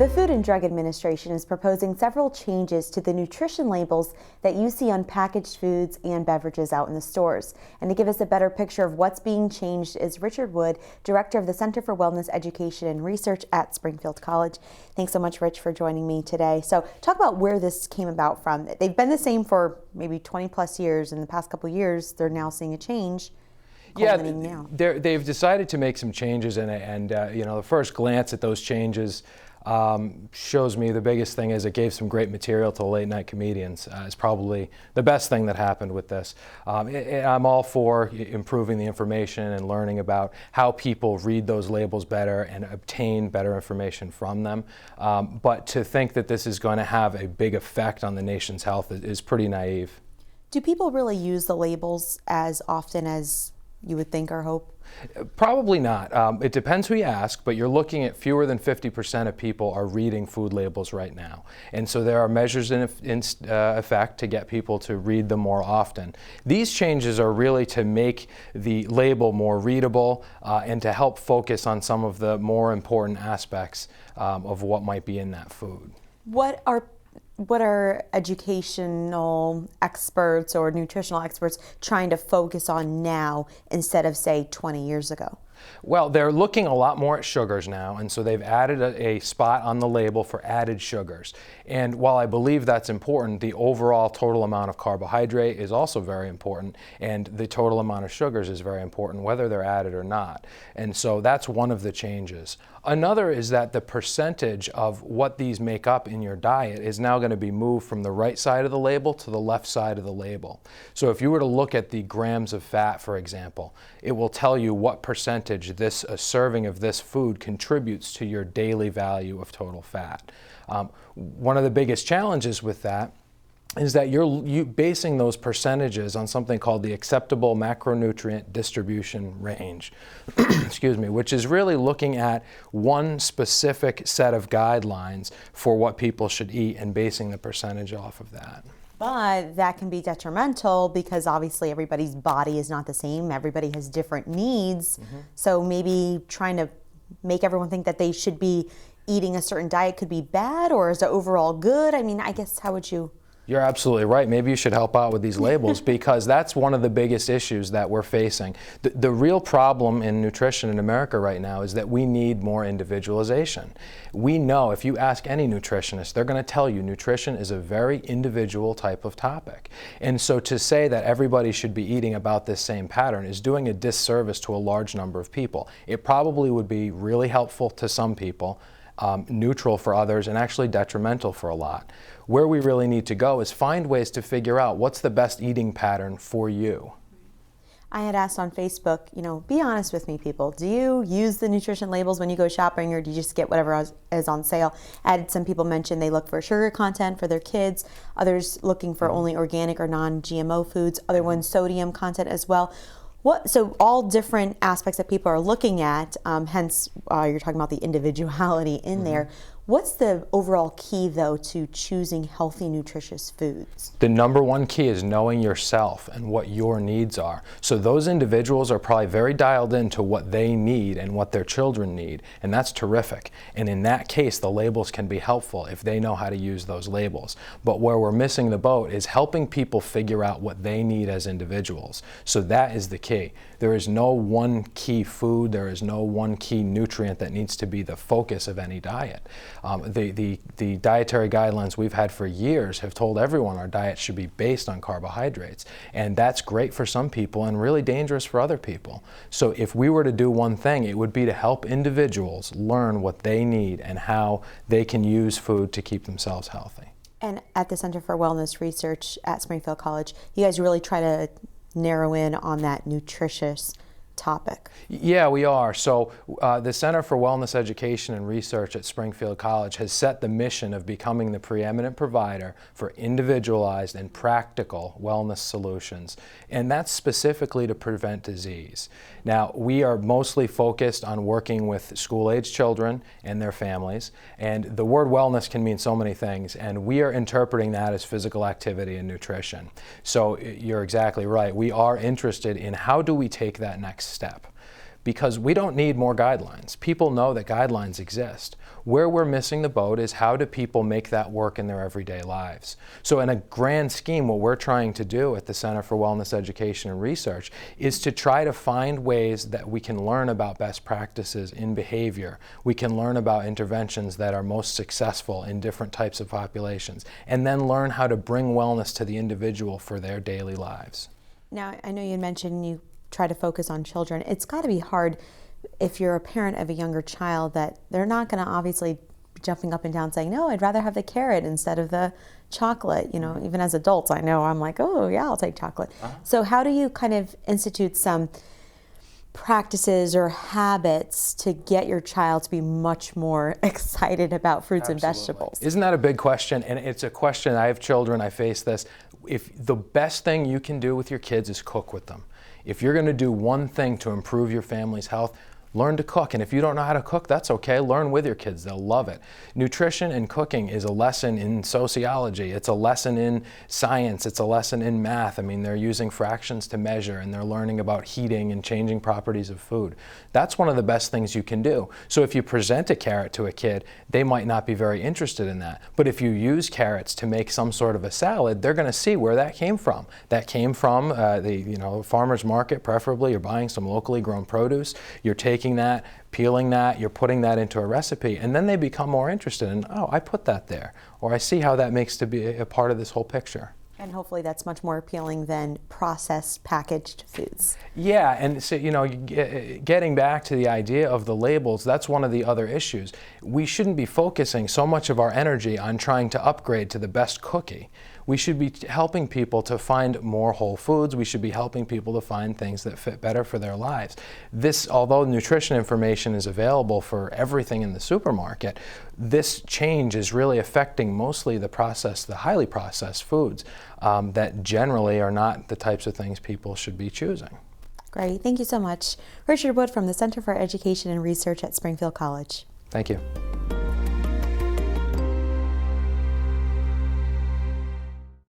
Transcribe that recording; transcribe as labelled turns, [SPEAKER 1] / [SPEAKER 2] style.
[SPEAKER 1] The Food and Drug Administration is proposing several changes to the nutrition labels that you see on packaged foods and beverages out in the stores. And to give us a better picture of what's being changed is Richard Wood, Director of the Center for Wellness Education and Research at Springfield College. Thanks so much, Rich, for joining me today. So talk about where this came about from. They've been the same for maybe 20 plus years. In the past couple of years, they're now seeing a change.
[SPEAKER 2] Yeah, they've decided to make some changes in it, and you know, the first glance at those changes shows me the biggest thing is it gave some great material to late night comedians. It's probably the best thing that happened with this. I'm all for improving the information and learning about how people read those labels better and obtain better information from them. But to think that this is going to have a big effect on the nation's health is pretty naive.
[SPEAKER 1] Do people really use the labels as often as you would think or hope?
[SPEAKER 2] Probably not. It depends who you ask, but you're looking at fewer than 50% of people are reading food labels right now. And so there are measures in effect to get people to read them more often. These changes are really to make the label more readable and to help focus on some of the more important aspects of what might be in that food.
[SPEAKER 1] What are educational experts or nutritional experts trying to focus on now instead of, say, 20 years ago?
[SPEAKER 2] Well, they're looking a lot more at sugars now, and so they've added a spot on the label for added sugars. And while I believe that's important, the overall total amount of carbohydrate is also very important, and the total amount of sugars is very important, whether they're added or not. And so that's one of the changes. Another is that the percentage of what these make up in your diet is now going to be moved from the right side of the label to the left side of the label. So if you were to look at the grams of fat, for example, it will tell you what percentage a serving of this food contributes to your daily value of total fat. One of the biggest challenges with that is that you're basing those percentages on something called the acceptable macronutrient distribution range, excuse me, which is really looking at one specific set of guidelines for what people should eat and basing the percentage off of that.
[SPEAKER 1] But that can be detrimental because obviously everybody's body is not the same. Everybody has different needs. So maybe trying to make everyone think that they should be eating a certain diet could be bad, or is it overall good? I mean, I guess how would you?
[SPEAKER 2] You're absolutely right. Maybe you should help out with these labels because that's one of the biggest issues that we're facing. The real problem in nutrition in America right now is that we need more individualization. We know if you ask any nutritionist, they're going to tell you nutrition is a very individual type of topic. And so to say that everybody should be eating about this same pattern is doing a disservice to a large number of people. It probably would be really helpful to some people, neutral for others, and actually detrimental for a lot. Where we really need to go is find ways to figure out what's the best eating pattern for you.
[SPEAKER 1] I had asked on Facebook, you know, be honest with me, people. Do you use the nutrition labels when you go shopping, or do you just get whatever is on sale? I had some people mention they look for sugar content for their kids, others looking for only organic or non-GMO foods, other ones sodium content as well. So all different aspects that people are looking at, hence you're talking about the individuality in there. What's the overall key, though, to choosing healthy, nutritious foods?
[SPEAKER 2] The number one key is knowing yourself and what your needs are. So those individuals are probably very dialed into what they need and what their children need, and that's terrific. And in that case, the labels can be helpful if they know how to use those labels. But where we're missing the boat is helping people figure out what they need as individuals. So that is the key. There is no one key food, there is no one key nutrient that needs to be the focus of any diet. The dietary guidelines we've had for years have told everyone our diet should be based on carbohydrates, and that's great for some people and really dangerous for other people. So if we were to do one thing, it would be to help individuals learn what they need and how they can use food to keep themselves healthy.
[SPEAKER 1] And at the Center for Wellness Research at Springfield College, you guys really try to narrow in on that nutritious topic.
[SPEAKER 2] Yeah, we are. So the Center for Wellness Education and Research at Springfield College has set the mission of becoming the preeminent provider for individualized and practical wellness solutions, and that's specifically to prevent disease. Now, we are mostly focused on working with school-age children and their families, and the word wellness can mean so many things, and we are interpreting that as physical activity and nutrition. So you're exactly right. We are interested in how do we take that next step. because we don't need more guidelines. People know that guidelines exist. Where we're missing the boat is how do people make that work in their everyday lives. So in a grand scheme, what we're trying to do at the Center for Wellness Education and Research is to try to find ways that we can learn about best practices in behavior. We can learn about interventions that are most successful in different types of populations, and then learn how to bring wellness to the individual for their daily lives.
[SPEAKER 1] Now, I know you mentioned you try to focus on children. It's got to be hard if you're a parent of a younger child that they're not going to obviously be jumping up and down saying, no, I'd rather have the carrot instead of the chocolate. You know, even as adults, I know I'm like, oh yeah, I'll take chocolate. So how do you kind of institute some practices or habits to get your child to be much more excited about fruits and vegetables?
[SPEAKER 2] Isn't that a big question? And it's a question, I have children, I face this. If the best thing you can do with your kids is cook with them. If you're going to do one thing to improve your family's health, learn to cook. And if you don't know how to cook, that's okay. Learn with your kids. They'll love it. Nutrition and cooking is a lesson in sociology. It's a lesson in science. It's a lesson in math. I mean, they're using fractions to measure, and they're learning about heating and changing properties of food. That's one of the best things you can do. So if you present a carrot to a kid, they might not be very interested in that. But if you use carrots to make some sort of a salad, they're going to see where that came from. That came from the farmer's market, preferably. You're buying some locally grown produce. You're taking that, peeling that, you're putting that into a recipe, and then they become more interested in, oh, I put that there, or I see how that makes to be a part of this whole picture.
[SPEAKER 1] And hopefully that's much more appealing than processed, packaged foods.
[SPEAKER 2] Yeah, and so, getting back to the idea of the labels, that's one of the other issues. We shouldn't be focusing so much of our energy on trying to upgrade to the best cookie. We should be helping people to find more whole foods. We should be helping people to find things that fit better for their lives. This, although nutrition information is available for everything in the supermarket, this change is really affecting mostly the highly processed foods that generally are not the types of things people should be choosing.
[SPEAKER 1] Great, thank you so much. Richard Wood from the Center for Education and Research at Springfield College.
[SPEAKER 2] Thank you.